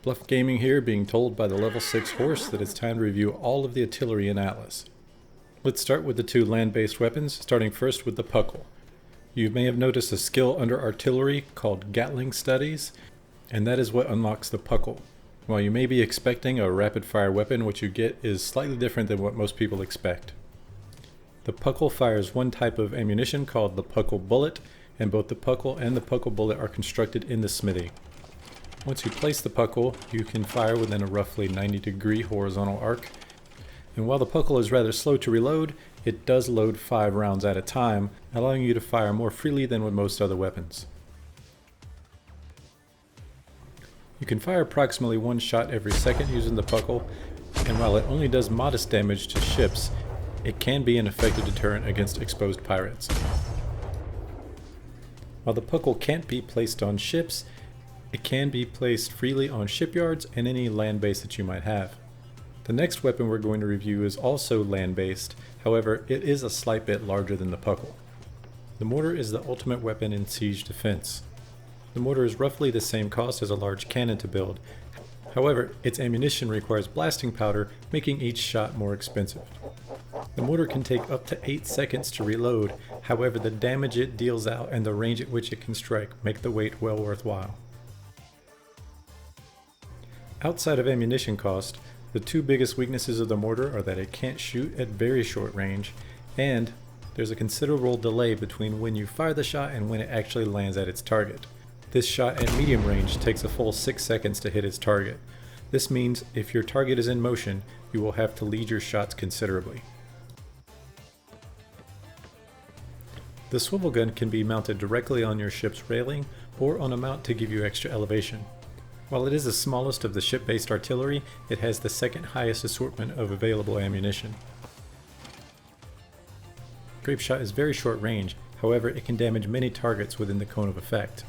BLUF Gaming here, being told by the level 6 horse that it's time to review all of the artillery in Atlas. Let's start with the two land-based weapons, starting first with the Puckle. You may have noticed a skill under artillery called Gatling Studies, and that is what unlocks the Puckle. While you may be expecting a rapid-fire weapon, what you get is slightly different than what most people expect. The Puckle fires one type of ammunition called the Puckle Bullet, and both the Puckle and the Puckle Bullet are constructed in the smithy. Once you place the Puckle, you can fire within a roughly 90-degree horizontal arc, and while the Puckle is rather slow to reload, it does load 5 rounds at a time, allowing you to fire more freely than with most other weapons. You can fire approximately 1 shot every second using the Puckle, and while it only does modest damage to ships, it can be an effective deterrent against exposed pirates. While the Puckle can't be placed on ships, it can be placed freely on shipyards and any land base that you might have. The next weapon we're going to review is also land-based, however it is a slight bit larger than the Puckle. The Mortar is the ultimate weapon in siege defense. The Mortar is roughly the same cost as a large cannon to build, however its ammunition requires blasting powder, making each shot more expensive. The Mortar can take up to 8 seconds to reload, however the damage it deals out and the range at which it can strike make the wait well worthwhile. Outside of ammunition cost, the two biggest weaknesses of the Mortar are that it can't shoot at very short range, and there's a considerable delay between when you fire the shot and when it actually lands at its target. This shot at medium range takes a full 6 seconds to hit its target. This means if your target is in motion, you will have to lead your shots considerably. The Swivel Gun can be mounted directly on your ship's railing or on a mount to give you extra elevation. While it is the smallest of the ship-based artillery, it has the second highest assortment of available ammunition. Grape shot is very short range, however it can damage many targets within the cone of effect.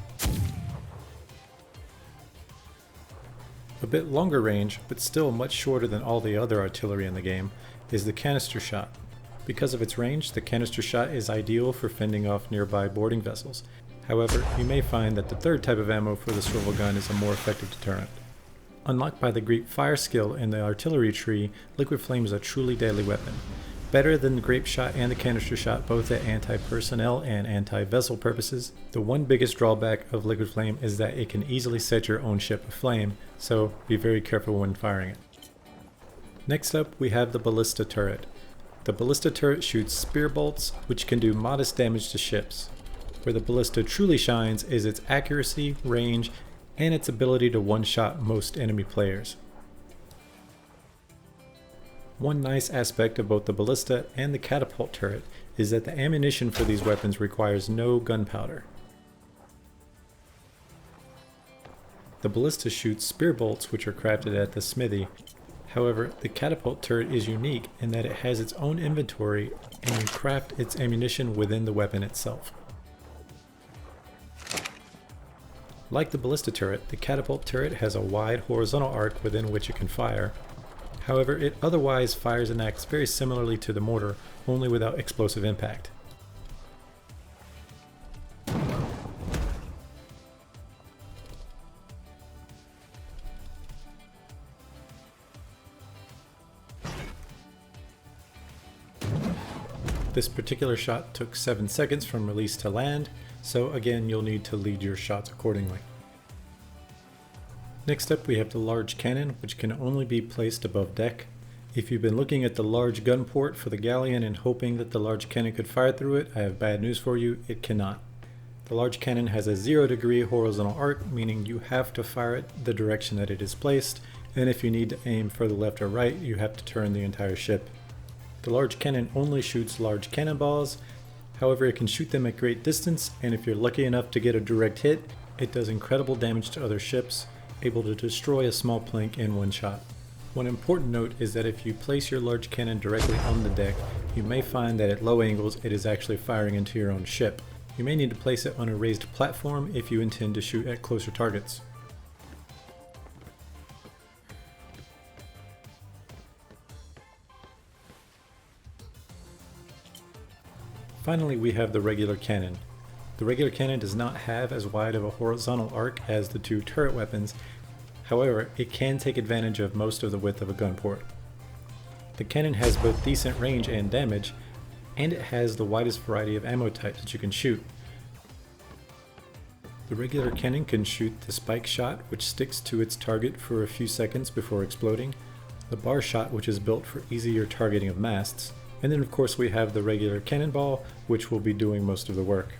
A bit longer range, but still much shorter than all the other artillery in the game, is the canister shot. Because of its range, the canister shot is ideal for fending off nearby boarding vessels. However, you may find that the third type of ammo for the Swivel Gun is a more effective deterrent. Unlocked by the Grape Fire skill in the artillery tree, Liquid Flame is a truly deadly weapon. Better than the Grape Shot and the Canister Shot both at anti-personnel and anti-vessel purposes, the one biggest drawback of Liquid Flame is that it can easily set your own ship aflame, so be very careful when firing it. Next up, we have the Ballista Turret. The Ballista Turret shoots spear bolts, which can do modest damage to ships. Where the Ballista truly shines is its accuracy, range, and its ability to one-shot most enemy players. One nice aspect of both the Ballista and the Catapult Turret is that the ammunition for these weapons requires no gunpowder. The Ballista shoots spear bolts which are crafted at the smithy. However, the Catapult Turret is unique in that it has its own inventory and you craft its ammunition within the weapon itself. Like the Ballista Turret, the Catapult Turret has a wide horizontal arc within which it can fire. However, it otherwise fires and acts very similarly to the Mortar, only without explosive impact. This particular shot took 7 seconds from release to land, so again you'll need to lead your shots accordingly. Next up we have the large cannon, which can only be placed above deck. If you've been looking at the large gun port for the galleon and hoping that the large cannon could fire through it, I have bad news for you, it cannot. The large cannon has a 0-degree horizontal arc, meaning you have to fire it the direction that it is placed, and if you need to aim further left or right, you have to turn the entire ship. The large cannon only shoots large cannonballs, however it can shoot them at great distance, and if you're lucky enough to get a direct hit, it does incredible damage to other ships, able to destroy a small plank in one shot. One important note is that if you place your large cannon directly on the deck, you may find that at low angles it is actually firing into your own ship. You may need to place it on a raised platform if you intend to shoot at closer targets. Finally, we have the regular cannon. The regular cannon does not have as wide of a horizontal arc as the two turret weapons. However, it can take advantage of most of the width of a gun port. The cannon has both decent range and damage, and it has the widest variety of ammo types that you can shoot. The regular cannon can shoot the spike shot, which sticks to its target for a few seconds before exploding, the bar shot, which is built for easier targeting of masts, and then of course we have the regular cannonball, which will be doing most of the work.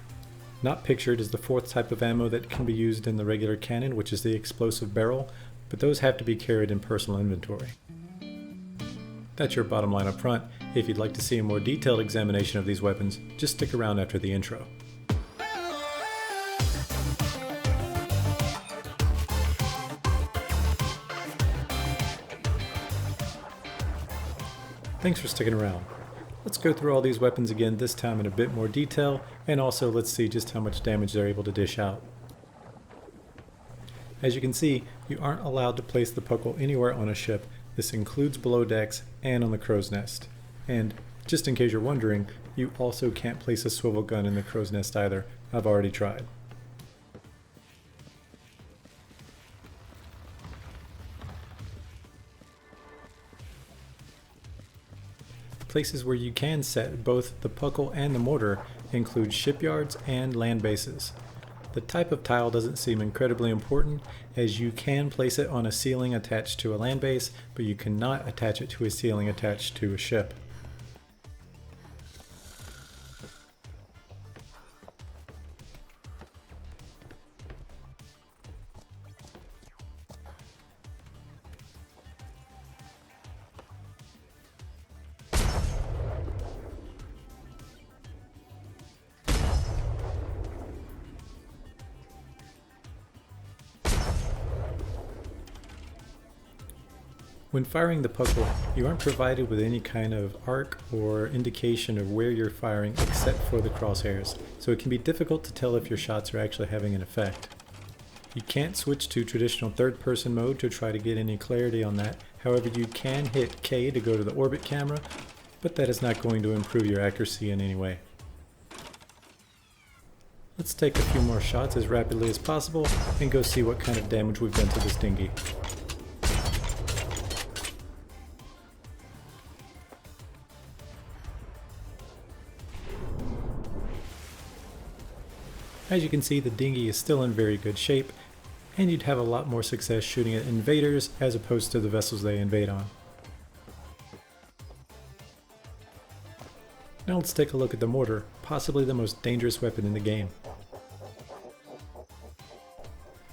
Not pictured is the fourth type of ammo that can be used in the regular cannon, which is the explosive barrel, but those have to be carried in personal inventory. That's your bottom line up front. If you'd like to see a more detailed examination of these weapons, just stick around after the intro. Thanks for sticking around. Let's go through all these weapons again, this time in a bit more detail, and also let's see just how much damage they're able to dish out. As you can see, you aren't allowed to place the Puckle anywhere on a ship. This includes below decks and on the crow's nest. And just in case you're wondering, you also can't place a swivel gun in the crow's nest either. I've already tried. Places where you can set both the Puckle and the Mortar include shipyards and land bases. The type of tile doesn't seem incredibly important, as you can place it on a ceiling attached to a land base, but you cannot attach it to a ceiling attached to a ship. When firing the Puckle, you aren't provided with any kind of arc or indication of where you're firing except for the crosshairs, so it can be difficult to tell if your shots are actually having an effect. You can't switch to traditional third-person mode to try to get any clarity on that. However, you can hit K to go to the orbit camera, but that is not going to improve your accuracy in any way. Let's take a few more shots as rapidly as possible and go see what kind of damage we've done to this dinghy. As you can see, the dinghy is still in very good shape, and you'd have a lot more success shooting at invaders as opposed to the vessels they invade on. Now let's take a look at the Mortar, possibly the most dangerous weapon in the game.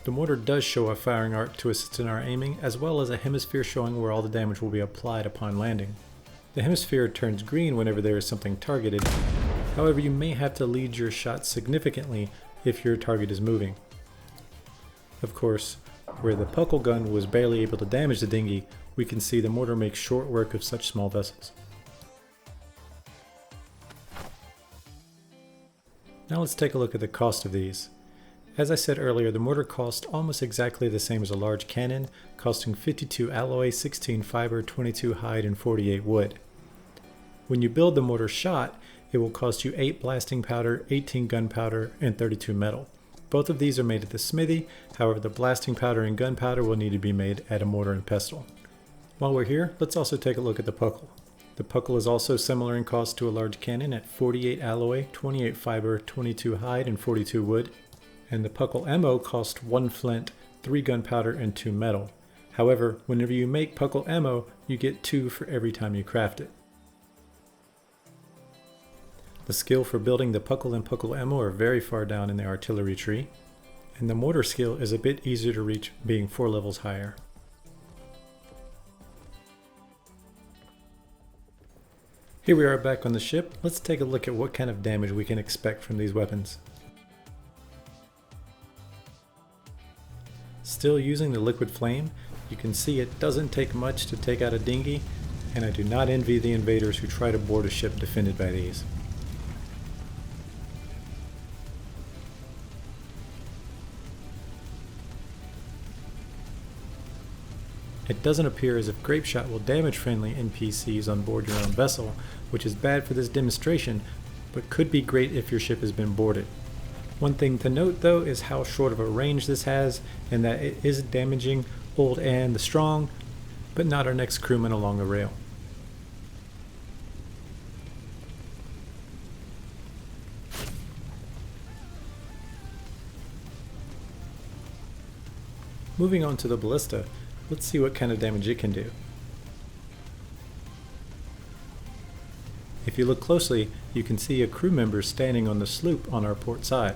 The Mortar does show a firing arc to assist in our aiming, as well as a hemisphere showing where all the damage will be applied upon landing. The hemisphere turns green whenever there is something targeted. However, you may have to lead your shot significantly if your target is moving. Of course, where the Puckle gun was barely able to damage the dinghy, we can see the Mortar makes short work of such small vessels. Now let's take a look at the cost of these. As I said earlier, the Mortar cost almost exactly the same as a large cannon, costing 52 alloy, 16 fiber, 22 hide, and 48 wood. When you build the Mortar shot, it will cost you 8 blasting powder, 18 gunpowder, and 32 metal. Both of these are made at the smithy, however the blasting powder and gunpowder will need to be made at a mortar and pestle. While we're here, let's also take a look at the Puckle. The Puckle is also similar in cost to a large cannon at 48 alloy, 28 fiber, 22 hide, and 42 wood. And the Puckle ammo costs 1 flint, 3 gunpowder, and 2 metal. However, whenever you make Puckle ammo, you get 2 for every time you craft it. The skill for building the Puckle and Puckle ammo are very far down in the artillery tree, and the Mortar skill is a bit easier to reach, being 4 levels higher. Here we are back on the ship. Let's take a look at what kind of damage we can expect from these weapons. Still using the liquid flame, you can see it doesn't take much to take out a dinghy, and I do not envy the invaders who try to board a ship defended by these. It doesn't appear as if grape shot will damage friendly NPCs on board your own vessel, which is bad for this demonstration, but could be great if your ship has been boarded. One thing to note though is how short of a range this has, and that it is damaging Old Anne the Strong, but not our next crewman along the rail. Moving on to the Ballista, let's see what kind of damage it can do. If you look closely, you can see a crew member standing on the sloop on our port side.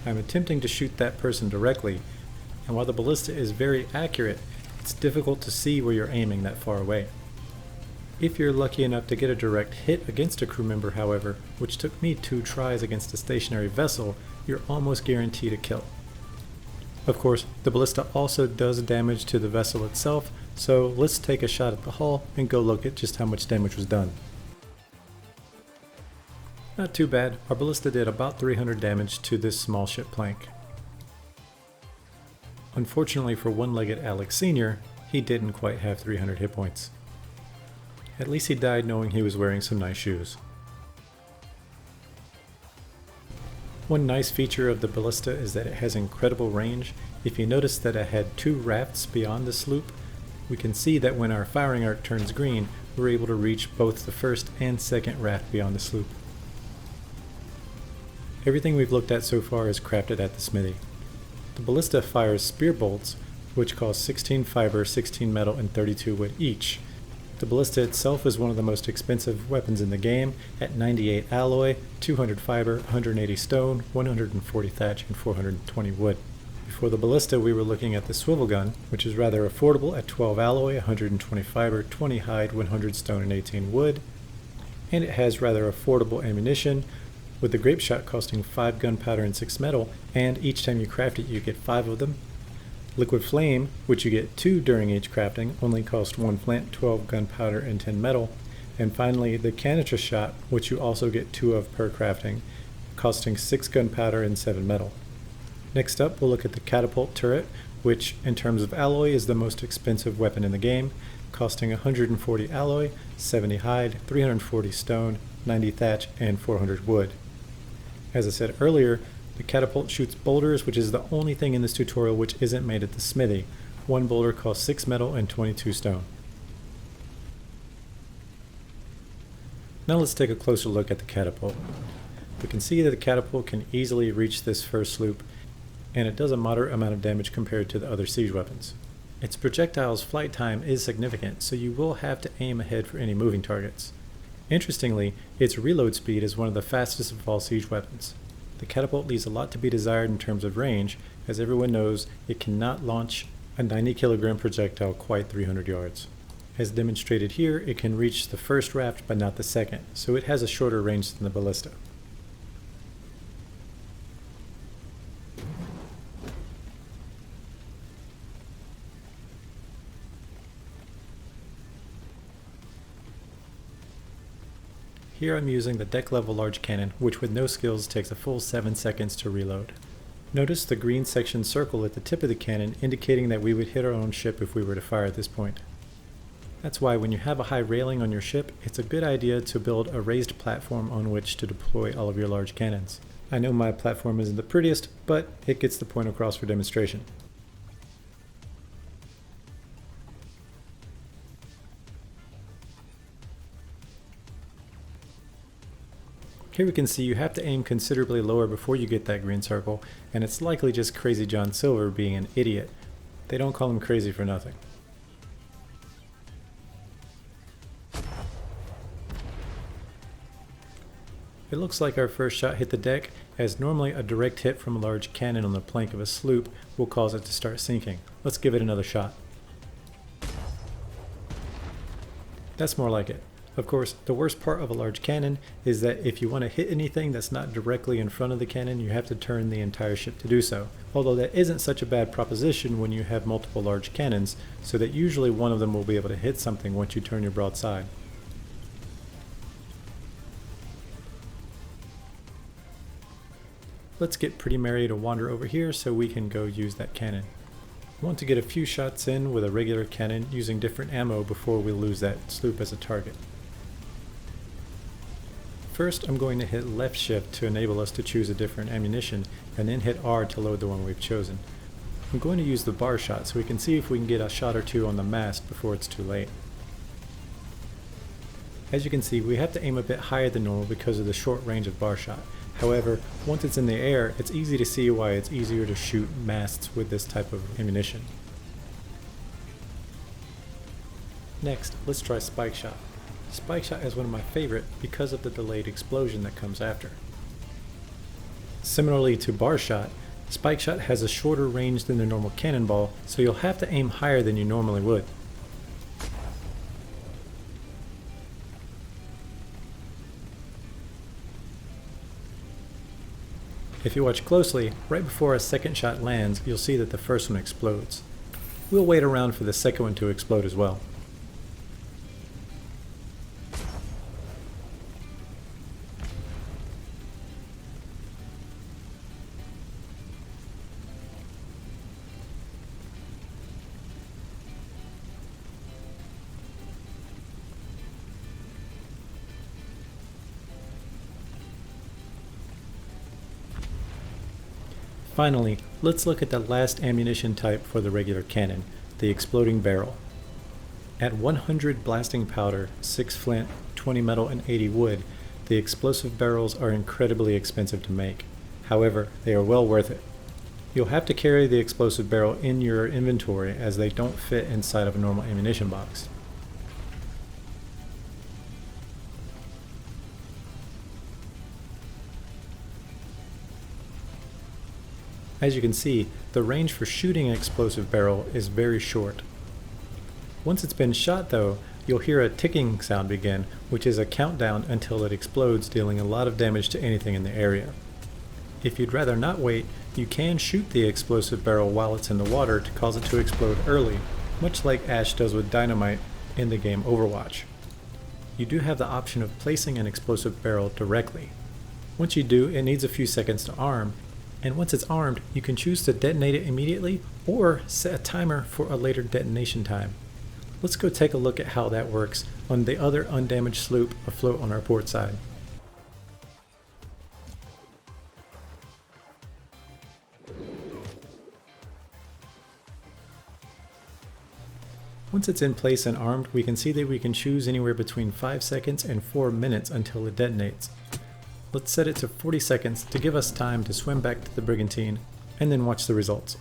I'm attempting to shoot that person directly, and while the Ballista is very accurate, it's difficult to see where you're aiming that far away. If you're lucky enough to get a direct hit against a crew member, however, which took me 2 tries against a stationary vessel, you're almost guaranteed a kill. Of course, the Ballista also does damage to the vessel itself, so let's take a shot at the hull and go look at just how much damage was done. Not too bad, our Ballista did about 300 damage to this small ship plank. Unfortunately for one-legged Alex Sr., he didn't quite have 300 hit points. At least he died knowing he was wearing some nice shoes. One nice feature of the Ballista is that it has incredible range. If you notice that it had 2 rafts beyond the sloop, we can see that when our firing arc turns green, we're able to reach both the first and second raft beyond the sloop. Everything we've looked at so far is crafted at the smithy. The Ballista fires spear bolts, which cost 16 fiber, 16 metal, and 32 wood each. The Ballista itself is one of the most expensive weapons in the game at 98 alloy, 200 fiber, 180 stone, 140 thatch, and 420 wood. Before the Ballista, we were looking at the Swivel Gun, which is rather affordable at 12 alloy, 120 fiber, 20 hide, 100 stone, and 18 wood. And it has rather affordable ammunition, with the grape shot costing 5 gunpowder and 6 metal, and each time you craft it you get 5 of them. Liquid Flame, which you get 2 during each crafting, only cost 1 flint, 12 gunpowder, and 10 metal. And finally, the Canister Shot, which you also get 2 of per crafting, costing 6 gunpowder and 7 metal. Next up, we'll look at the Catapult Turret, which in terms of alloy is the most expensive weapon in the game, costing 140 alloy, 70 hide, 340 stone, 90 thatch, and 400 wood. As I said earlier, the catapult shoots boulders, which is the only thing in this tutorial which isn't made at the smithy. 1 boulder costs 6 metal and 22 stone. Now let's take a closer look at the catapult. We can see that the catapult can easily reach this first sloop, and it does a moderate amount of damage compared to the other siege weapons. Its projectile's flight time is significant, so you will have to aim ahead for any moving targets. Interestingly, its reload speed is one of the fastest of all siege weapons. The catapult leaves a lot to be desired in terms of range, as everyone knows it cannot launch a 90 kilogram projectile quite 300 yards. As demonstrated here, it can reach the first raft but not the second, so it has a shorter range than the Ballista. Here I'm using the deck level large cannon, which with no skills takes a full 7 seconds to reload. Notice the green section circle at the tip of the cannon indicating that we would hit our own ship if we were to fire at this point. That's why when you have a high railing on your ship, it's a good idea to build a raised platform on which to deploy all of your large cannons. I know my platform isn't the prettiest, but it gets the point across for demonstration. Here we can see you have to aim considerably lower before you get that green circle, and it's likely just Crazy John Silver being an idiot. They don't call him crazy for nothing. It looks like our first shot hit the deck, as normally a direct hit from a large cannon on the plank of a sloop will cause it to start sinking. Let's give it another shot. That's more like it. Of course, the worst part of a large cannon is that if you want to hit anything that's not directly in front of the cannon, you have to turn the entire ship to do so. Although that isn't such a bad proposition when you have multiple large cannons, so that usually one of them will be able to hit something once you turn your broadside. Let's get Pretty Mary to wander over here so we can go use that cannon. I want to get a few shots in with a regular cannon using different ammo before we lose that sloop as a target. First, I'm going to hit left shift to enable us to choose a different ammunition, and then hit R to load the one we've chosen. I'm going to use the bar shot so we can see if we can get a shot or two on the mast before it's too late. As you can see, we have to aim a bit higher than normal because of the short range of bar shot. However, once it's in the air, it's easy to see why it's easier to shoot masts with this type of ammunition. Next, let's try Spike Shot. Spike Shot is one of my favorite because of the delayed explosion that comes after. Similarly to Bar Shot, Spike Shot has a shorter range than the normal cannonball, so you'll have to aim higher than you normally would. If you watch closely, right before a second shot lands, you'll see that the first one explodes. We'll wait around for the second one to explode as well. Finally, let's look at the last ammunition type for the regular cannon, the exploding barrel. At 100 blasting powder, 6 flint, 20 metal, and 80 wood, the explosive barrels are incredibly expensive to make. However, they are well worth it. You'll have to carry the explosive barrel in your inventory as they don't fit inside of a normal ammunition box. As you can see, the range for shooting an explosive barrel is very short. Once it's been shot though, you'll hear a ticking sound begin, which is a countdown until it explodes, dealing a lot of damage to anything in the area. If you'd rather not wait, you can shoot the explosive barrel while it's in the water to cause it to explode early, much like Ash does with dynamite in the game Overwatch. You do have the option of placing an explosive barrel directly. Once you do, it needs a few seconds to arm, and once it's armed, you can choose to detonate it immediately or set a timer for a later detonation time. Let's go take a look at how that works on the other undamaged sloop afloat on our port side. Once it's in place and armed, we can see that we can choose anywhere between 5 seconds and 4 minutes until it detonates. Let's set it to 40 seconds to give us time to swim back to the brigantine and then watch the results.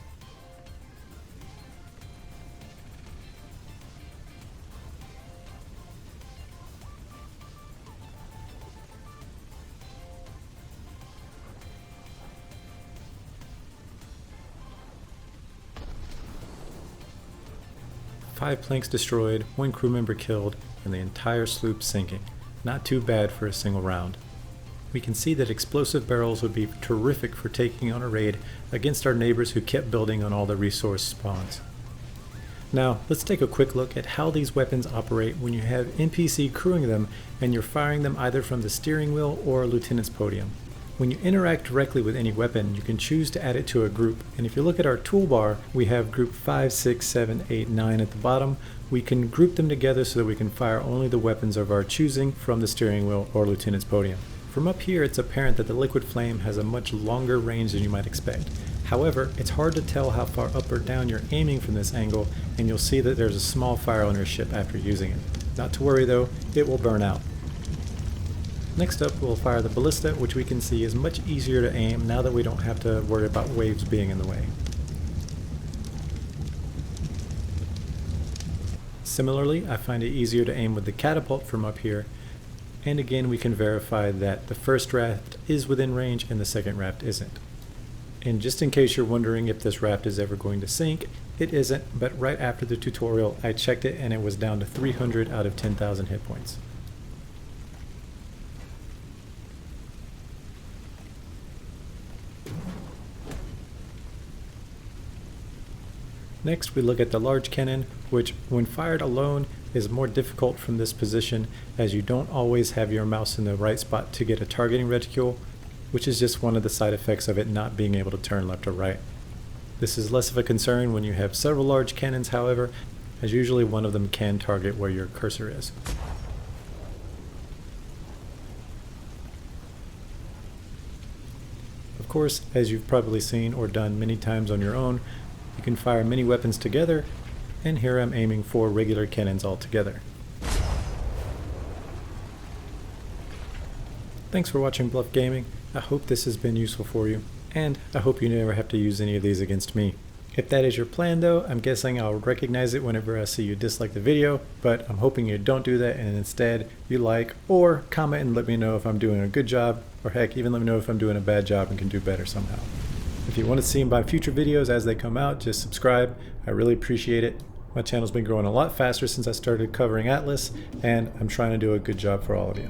Five planks destroyed, 1 crew member killed, and the entire sloop sinking. Not too bad for a single round. We can see that explosive barrels would be terrific for taking on a raid against our neighbors who kept building on all the resource spawns. Now, let's take a quick look at how these weapons operate when you have NPC crewing them and you're firing them either from the steering wheel or Lieutenant's podium. When you interact directly with any weapon, you can choose to add it to a group, and if you look at our toolbar, we have group 5, 6, 7, 8, 9 at the bottom. We can group them together so that we can fire only the weapons of our choosing from the steering wheel or Lieutenant's podium. From up here, it's apparent that the liquid flame has a much longer range than you might expect. However, it's hard to tell how far up or down you're aiming from this angle, and you'll see that there's a small fire on your ship after using it. Not to worry though, it will burn out. Next up, we'll fire the ballista, which we can see is much easier to aim now that we don't have to worry about waves being in the way. Similarly, I find it easier to aim with the catapult from up here. And again, we can verify that the first raft is within range and the second raft isn't. And just in case you're wondering if this raft is ever going to sink, it isn't, but right after the tutorial I checked it and it was down to 300 out of 10,000 hit points. Next, we look at the large cannon, which when fired alone is more difficult from this position as you don't always have your mouse in the right spot to get a targeting reticule, which is just one of the side effects of it not being able to turn left or right. This is less of a concern when you have several large cannons, however, as usually one of them can target where your cursor is. Of course, as you've probably seen or done many times on your own, you can fire many weapons together, and here I'm aiming 4 regular cannons altogether. Thanks for watching BLUF Gaming. I hope this has been useful for you, and I hope you never have to use any of these against me. If that is your plan though, I'm guessing I'll recognize it whenever I see you dislike the video, but I'm hoping you don't do that and instead you like or comment and let me know if I'm doing a good job, or heck, even let me know if I'm doing a bad job and can do better somehow. If you want to see my future videos as they come out, just subscribe. I really appreciate it. My channel's been growing a lot faster since I started covering Atlas, and I'm trying to do a good job for all of you.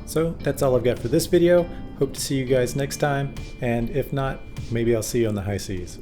So that's all I've got for this video. Hope to see you guys next time, and if not, maybe I'll see you on the high seas.